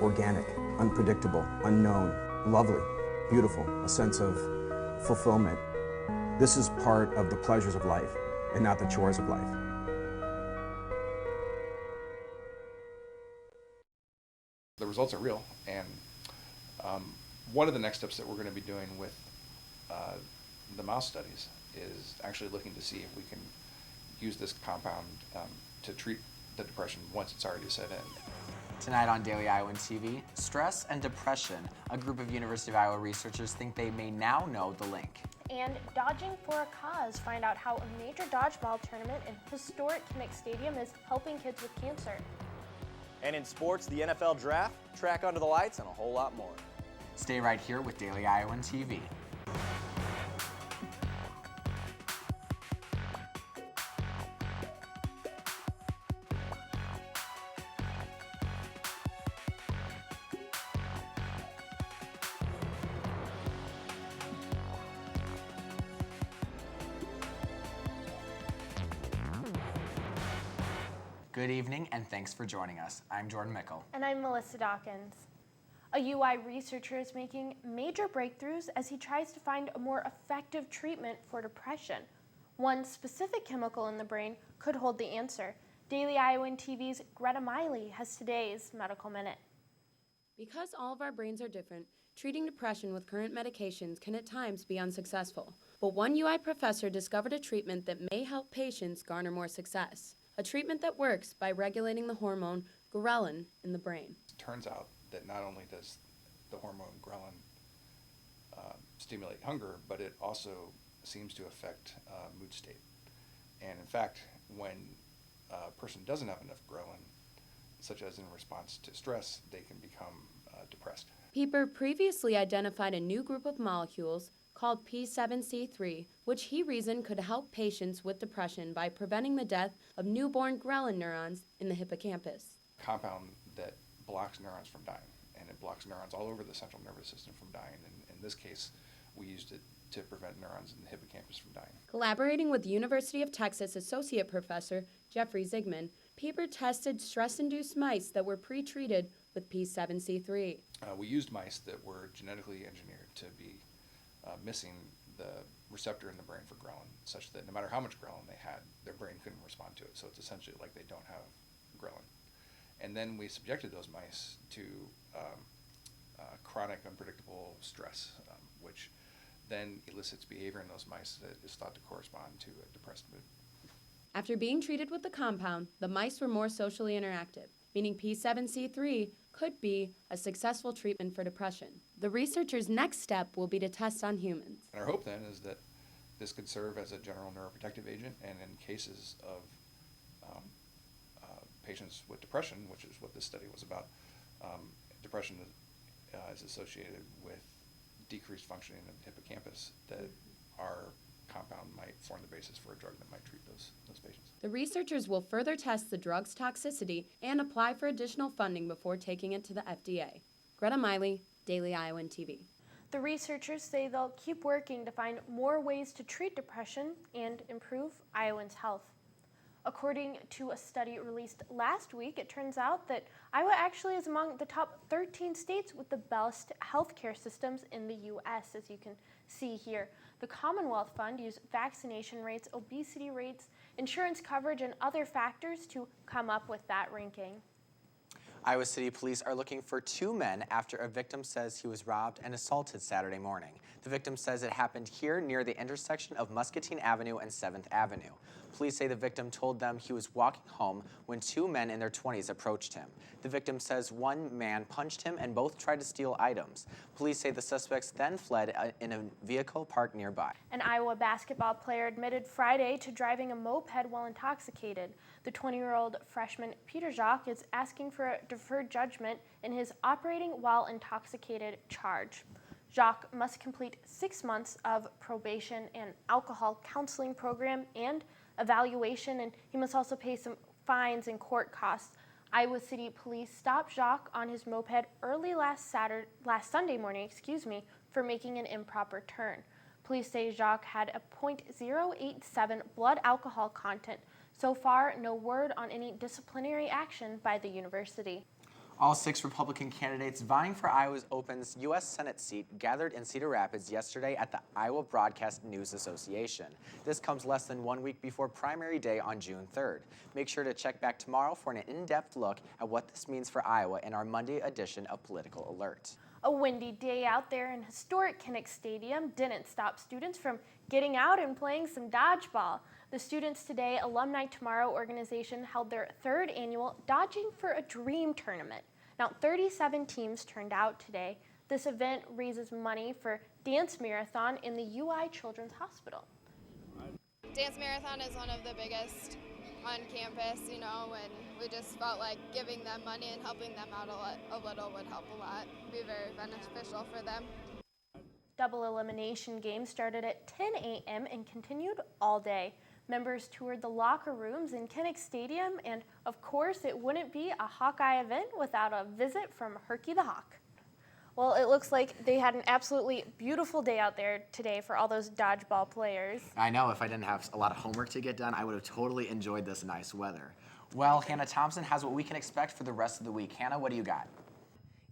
organic, unpredictable, unknown, lovely, beautiful, a sense of fulfillment. This is part of the pleasures of life and not the chores of life. The results are real, and one of the next steps that we're going to be doing with the mouse studies is actually looking to see if we can use this compound to treat the depression once it's already set in. Tonight on Daily Iowan TV, stress and depression. A group of University of Iowa researchers think they may now know the link. And Dodging for a Cause, find out how a major dodgeball tournament in historic Kinnick Stadium is helping kids with cancer. And in sports, the NFL Draft, track under the lights, and a whole lot more. Stay right here with Daily Iowan TV. Good evening, and thanks for joining us. I'm Jordan Mickle. And I'm Melissa Dawkins. A UI researcher is making major breakthroughs as he tries to find a more effective treatment for depression. One specific chemical in the brain could hold the answer. Daily Iowan TV's Greta Miley has today's Medical Minute. Because all of our brains are different, treating depression with current medications can at times be unsuccessful. But one UI professor discovered a treatment that may help patients garner more success. A treatment that works by regulating the hormone ghrelin in the brain. It turns out that not only does the hormone ghrelin stimulate hunger, but it also seems to affect mood state. And in fact, when a person doesn't have enough ghrelin, such as in response to stress, they can become depressed. Pieper previously identified a new group of molecules called P7C3, which he reasoned could help patients with depression by preventing the death of newborn ghrelin neurons in the hippocampus. Compound that blocks neurons from dying, and it blocks neurons all over the central nervous system from dying. And in this case, we used it to prevent neurons in the hippocampus from dying. Collaborating with University of Texas Associate Professor Jeffrey Zigman, Pieper tested stress-induced mice that were pre-treated with P7C3. We used mice that were genetically engineered to be missing the receptor in the brain for ghrelin, such that no matter how much ghrelin they had, their brain couldn't respond to it. So it's essentially like they don't have ghrelin. And then we subjected those mice to chronic unpredictable stress, which then elicits behavior in those mice that is thought to correspond to a depressed mood. After being treated with the compound, the mice were more socially interactive, meaning P7C3 could be a successful treatment for depression. The researchers' next step will be to test on humans. And our hope then is that this could serve as a general neuroprotective agent, and in cases of patients with depression, which is what this study was about, depression is associated with decreased functioning of the hippocampus, that our compound might form the basis for a drug that might treat those patients. The researchers will further test the drug's toxicity and apply for additional funding before taking it to the FDA. Greta Miley, Daily Iowan TV. The researchers say they'll keep working to find more ways to treat depression and improve Iowans' health. According to a study released last week, it turns out that Iowa actually is among the top 13 states with the best healthcare systems in the U.S., as you can see here. The Commonwealth Fund used vaccination rates, obesity rates, insurance coverage, and other factors to come up with that ranking. Iowa City Police are looking for two men after a victim says he was robbed and assaulted Saturday morning. The victim says it happened here near the intersection of Muscatine Avenue and 7th Avenue. Police say the victim told them he was walking home when two men in their 20s approached him. The victim says one man punched him and both tried to steal items. Police say the suspects then fled in a vehicle parked nearby. An Iowa basketball player admitted Friday to driving a moped while intoxicated. The 20-year-old freshman Peter Jacques is asking for a deferred judgment in his operating while intoxicated charge. Jacques must complete 6 months of probation and alcohol counseling program and evaluation, and he must also pay some fines and court costs. Iowa City Police stopped Jacques on his moped early last Sunday morning, for making an improper turn. Police say Jacques had a .087 blood alcohol content. So far, no word on any disciplinary action by the university. All 6 Republican candidates vying for Iowa's open U.S. Senate seat gathered in Cedar Rapids yesterday at the Iowa Broadcast News Association. This comes less than 1 week before primary day on June 3rd. Make sure to check back tomorrow for an in-depth look at what this means for Iowa in our Monday edition of Political Alert. A windy day out there in historic Kinnick Stadium didn't stop students from getting out and playing some dodgeball. The Students Today, Alumni Tomorrow organization held their 3rd annual Dodging for a Dream tournament. Now, 37 teams turned out today. This event raises money for Dance Marathon in the UI Children's Hospital. Dance Marathon is one of the biggest on campus, and we just felt like giving them money and helping them out a little would help a lot, be very beneficial for them. Double elimination games started at 10 a.m. and continued all day. Members toured the locker rooms in Kinnick Stadium, and of course, it wouldn't be a Hawkeye event without a visit from Herky the Hawk. Well, it looks like they had an absolutely beautiful day out there today for all those dodgeball players. I know, if I didn't have a lot of homework to get done, I would have totally enjoyed this nice weather. Well, Hannah Thompson has what we can expect for the rest of the week. Hannah, what do you got?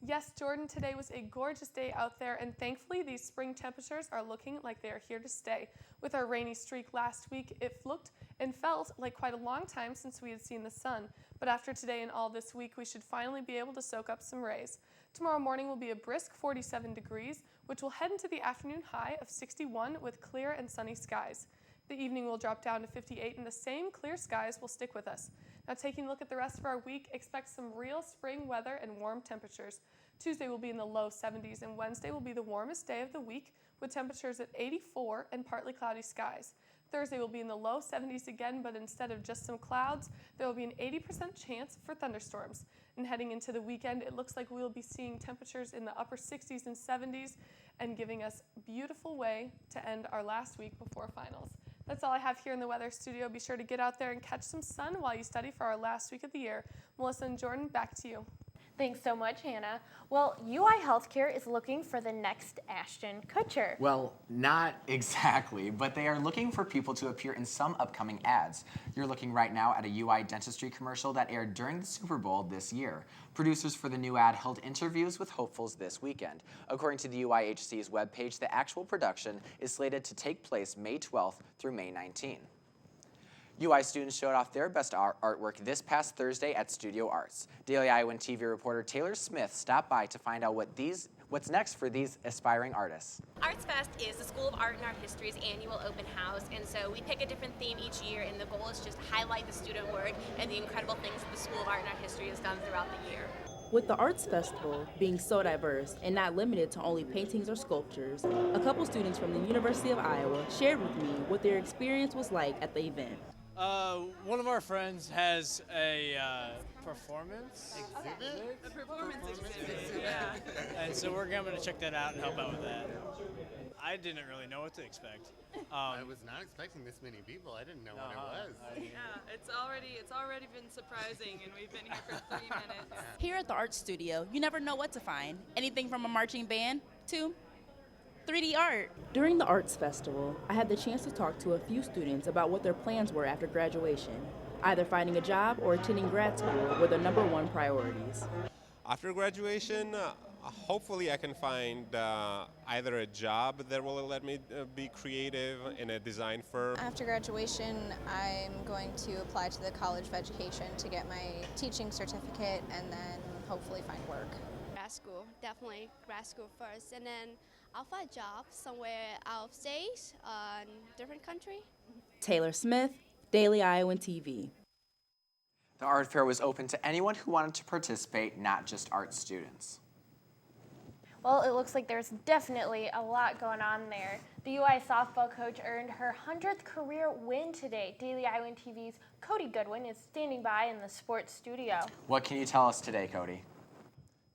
Yes, Jordan, today was a gorgeous day out there, and thankfully these spring temperatures are looking like they are here to stay. With our rainy streak last week, it looked and felt like quite a long time since we had seen the sun. But after today and all this week, we should finally be able to soak up some rays. Tomorrow morning will be a brisk 47 degrees, which will head into the afternoon high of 61 with clear and sunny skies. The evening will drop down to 58, and the same clear skies will stick with us. Now, taking a look at the rest of our week, expect some real spring weather and warm temperatures. Tuesday will be in the low 70s, and Wednesday will be the warmest day of the week with temperatures at 84 and partly cloudy skies. Thursday will be in the low 70s again, but instead of just some clouds, there will be an 80% chance for thunderstorms. And heading into the weekend, it looks like we will be seeing temperatures in the upper 60s and 70s and giving us a beautiful way to end our last week before finals. That's all I have here in the weather studio. Be sure to get out there and catch some sun while you study for our last week of the year. Melissa and Jordan, back to you. Thanks so much, Hannah. Well, UI Healthcare is looking for the next Ashton Kutcher. Well, not exactly, but they are looking for people to appear in some upcoming ads. You're looking right now at a UI dentistry commercial that aired during the Super Bowl this year. Producers for the new ad held interviews with hopefuls this weekend. According to the UIHC's webpage, the actual production is slated to take place May 12th through May 19th. UI students showed off their best artwork this past Thursday at Studio Arts. Daily Iowan TV reporter Taylor Smith stopped by to find out what's next for these aspiring artists. Arts Fest is the School of Art and Art History's annual open house, and so we pick a different theme each year, and the goal is just to highlight the student work and the incredible things that the School of Art and Art History has done throughout the year. With the Arts Festival being so diverse and not limited to only paintings or sculptures, a couple students from the University of Iowa shared with me what their experience was like at the event. One of our friends has a performance exhibit. A performance exhibit. Yeah. And so we're going to check that out and help out with that. I didn't really know what to expect. I was not expecting this many people. I didn't know what it was. Yeah, it's already been surprising, and we've been here for 3 minutes. Here at the art studio, you never know what to find. Anything from a marching band to 3D art. During the Arts Festival, I had the chance to talk to a few students about what their plans were after graduation. Either finding a job or attending grad school were their #1 priorities. After graduation, hopefully I can find either a job that will let me be creative in a design firm. After graduation, I'm going to apply to the College of Education to get my teaching certificate and then hopefully find work. Grad school, definitely grad school first, and then I'll find a job somewhere out of state, different country. Taylor Smith, Daily Iowan TV. The art fair was open to anyone who wanted to participate, not just art students. Well, it looks like there's definitely a lot going on there. The UI softball coach earned her 100th career win today. Daily Iowan TV's Cody Goodwin is standing by in the sports studio. What can you tell us today, Cody?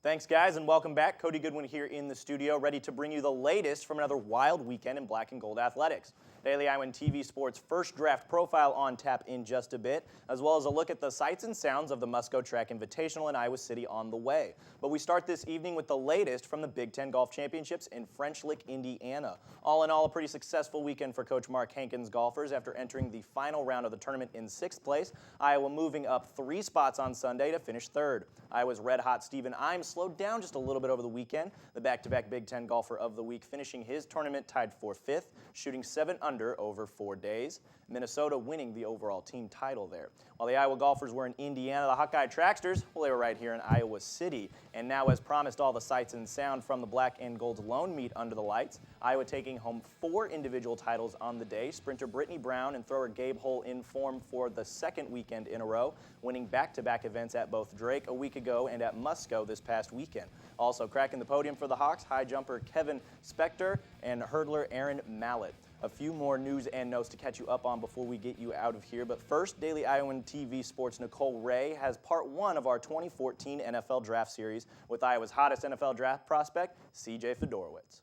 Thanks, guys, and welcome back. Cody Goodwin here in the studio, ready to bring you the latest from another wild weekend in black and gold athletics. Daily Iowan TV Sports first draft profile on tap in just a bit, as well as a look at the sights and sounds of the Musco Track Invitational in Iowa City on the way. But we start this evening with the latest from the Big Ten Golf Championships in French Lick, Indiana. All in all, a pretty successful weekend for Coach Mark Hankins' golfers after entering the final round of the tournament in 6th place. Iowa moving up 3 spots on Sunday to finish 3rd. Iowa's red-hot Stephen Imes slowed down just a little bit over the weekend. The back-to-back Big Ten golfer of the week finishing his tournament tied for 5th, shooting 7 under over 4 days. Minnesota winning the overall team title there. While the Iowa golfers were in Indiana, the Hawkeye Tracksters, well, they were right here in Iowa City. And now, as promised, all the sights and sound from the Black and Gold's lone meet under the lights. Iowa taking home 4 individual titles on the day. Sprinter Brittany Brown and thrower Gabe Hull in form for the 2nd weekend in a row, winning back-to-back events at both Drake a week ago and at Musco this past weekend. Also cracking the podium for the Hawks, high jumper Kevin Spector and hurdler Aaron Mallett. A few more news and notes to catch you up on before we get you out of here. But first, Daily Iowan TV Sports' Nicole Ray has part 1 of our 2014 NFL Draft Series with Iowa's hottest NFL draft prospect, C.J. Fedorowicz.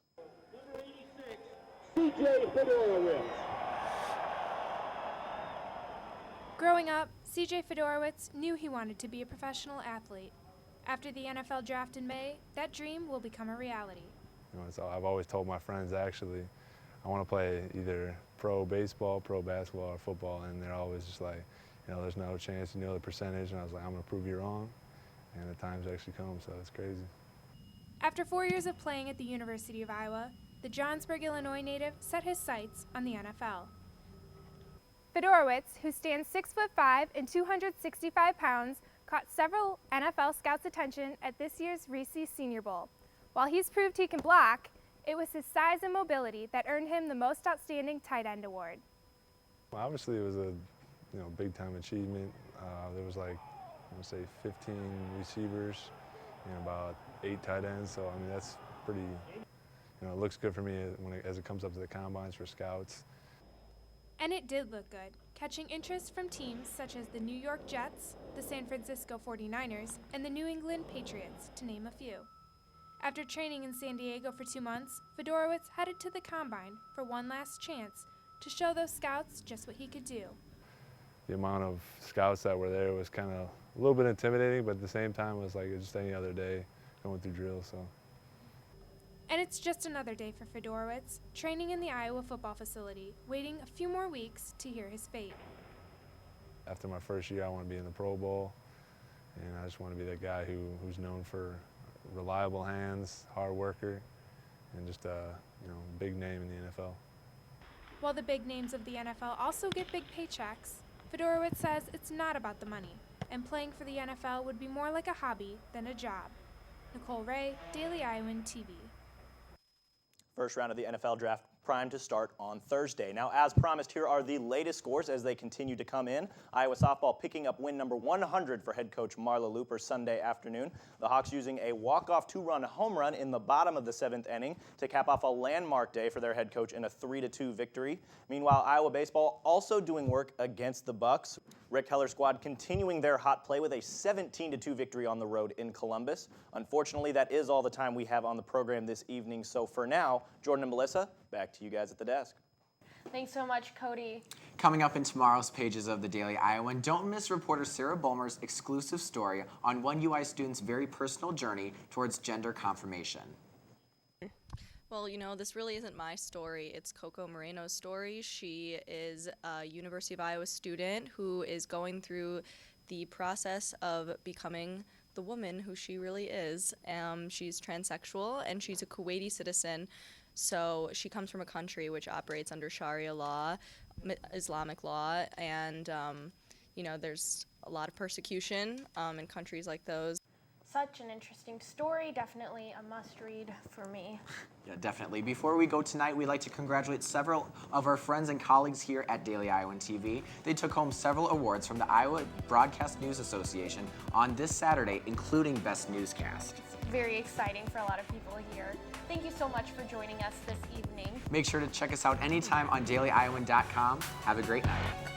C.J. Fedorowicz. Growing up, C.J. Fedorowicz knew he wanted to be a professional athlete. After the NFL draft in May, that dream will become a reality. So I've always told my friends, actually, I want to play either pro baseball, pro basketball, or football, and they're always just like, there's no chance, the percentage, and I was like, I'm going to prove you wrong, and the time's actually come, so it's crazy. After 4 years of playing at the University of Iowa, the Johnsburg, Illinois native set his sights on the NFL. Fedorowicz, who stands 6'5" and 265 pounds, caught several NFL scouts' attention at this year's Reese Senior Bowl. While he's proved he can block, it was his size and mobility that earned him the Most Outstanding Tight End award. Well, obviously, it was a big-time achievement. There was 15 receivers and about 8 tight ends. So I mean, that's pretty. It looks good for me as it comes up to the combines for scouts. And it did look good, catching interest from teams such as the New York Jets, the San Francisco 49ers, and the New England Patriots, to name a few. After training in San Diego for 2 months, Fedorowicz headed to the Combine for one last chance to show those scouts just what he could do. The amount of scouts that were there was kind of a little bit intimidating, but at the same time, it was like just any other day going through drills. So. And it's just another day for Fedorowicz, training in the Iowa football facility, waiting a few more weeks to hear his fate. After my first year, I want to be in the Pro Bowl, and I just want to be that guy who's known for reliable hands, hard worker, and just a big name in the NFL. While the big names of the NFL also get big paychecks, Fedorowicz says it's not about the money, and playing for the NFL would be more like a hobby than a job. Nicole Ray, Daily Iowan TV. First round of the NFL draft primed to start on Thursday. Now, as promised, here are the latest scores as they continue to come in. Iowa softball picking up win number 100 for head coach Marla Looper Sunday afternoon. The Hawks using a walk-off 2-run home run in the bottom of the 7th inning to cap off a landmark day for their head coach in a 3-2 victory. Meanwhile, Iowa baseball also doing work against the Bucks. Rick Heller's squad continuing their hot play with a 17-2 victory on the road in Columbus. Unfortunately, that is all the time we have on the program this evening. So for now, Jordan and Melissa, back to you guys at the desk. Thanks so much, Cody. Coming up in tomorrow's pages of the Daily Iowan, don't miss reporter Sarah Bulmer's exclusive story on one UI student's very personal journey towards gender confirmation. Well, this really isn't my story. It's Coco Moreno's story. She is a University of Iowa student who is going through the process of becoming the woman who she really is. She's transsexual, and she's a Kuwaiti citizen. So she comes from a country which operates under Sharia law, Islamic law, and, there's a lot of persecution in countries like those. Such an interesting story, definitely a must-read for me. Yeah, definitely. Before we go tonight, we'd like to congratulate several of our friends and colleagues here at Daily Iowan TV. They took home several awards from the Iowa Broadcast News Association on this Saturday, including Best Newscast. It's very exciting for a lot of people here. Thank you so much for joining us this evening. Make sure to check us out anytime on dailyiowan.com. Have a great night.